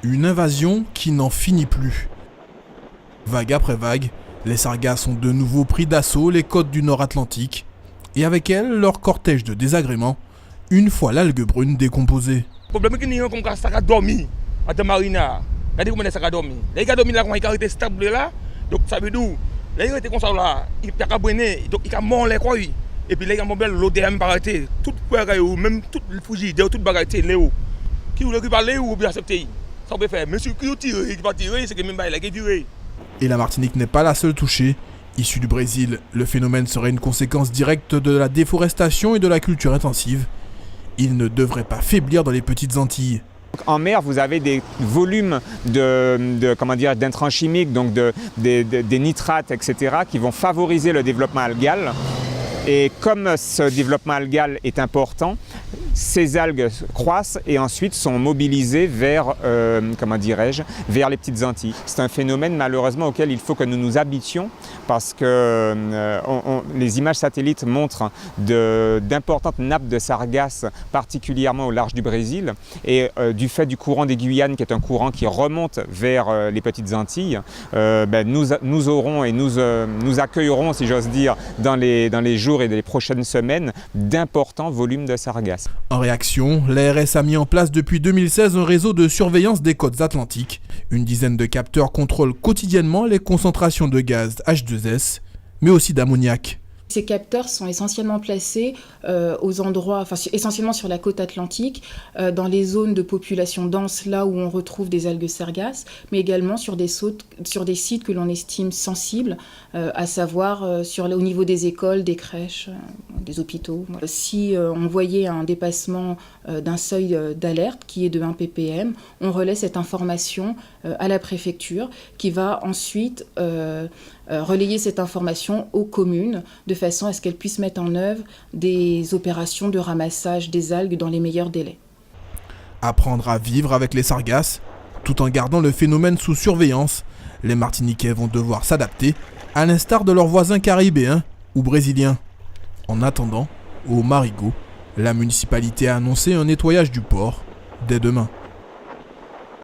Une invasion qui n'en finit plus. Vague après vague, les sargasses ont de nouveau pris d'assaut les côtes du Nord Atlantique, et avec elles leur cortège de désagréments, une fois l'algue brune décomposée. Le problème est que comme ça a dormi en marina. Regardez comment ça a dormi. Les gars dormi là, quand ils ont été stable là, donc ça veut dire, les gars étaient comme ça là, ils ont brûlé, donc ils ont mort les quoi. Et puis les gars m'ont l'ODM baraté, tout bagaille même tout le frigidaire, tout bagaille léo. Qui voulait parler ou bien accepter. Ça on peut faire. Monsieur qui tire, il va tirer, c'est que même il a tiré. Et la Martinique n'est pas la seule touchée. Issue du Brésil, le phénomène serait une conséquence directe de la déforestation et de la culture intensive. Il ne devrait pas faiblir dans les petites Antilles. En mer, vous avez des volumes d'intrants chimiques, donc des nitrates, etc., qui vont favoriser le développement algal. Et comme ce développement algal est important, ces algues croissent et ensuite sont mobilisées vers, vers les petites Antilles. C'est un phénomène malheureusement auquel il faut que nous nous habituions parce que les images satellites montrent d'importantes nappes de sargasses, particulièrement au large du Brésil. Et du fait du courant des Guyanes, qui est un courant qui remonte vers les petites Antilles, nous aurons et nous accueillerons, si j'ose dire, dans les jours et les prochaines semaines, d'importants volumes de sargasses. En réaction, l'ARS a mis en place depuis 2016 un réseau de surveillance des côtes atlantiques. Une dizaine de capteurs contrôlent quotidiennement les concentrations de gaz H2S, mais aussi d'ammoniac. Ces capteurs sont essentiellement placés essentiellement sur la côte atlantique, dans les zones de population dense, là où on retrouve des algues sargasses, mais également sur des sites que l'on estime sensibles, à savoir au niveau des écoles, des crèches, des hôpitaux. Si on voyait un dépassement d'un seuil d'alerte qui est de 1 ppm, on relaie cette information à la préfecture qui va ensuite relayer cette information aux communes de façon à ce qu'elles puissent mettre en œuvre des opérations de ramassage des algues dans les meilleurs délais. Apprendre à vivre avec les sargasses, tout en gardant le phénomène sous surveillance, les Martiniquais vont devoir s'adapter, à l'instar de leurs voisins caribéens ou brésiliens. En attendant, au Marigot, la municipalité a annoncé un nettoyage du port dès demain.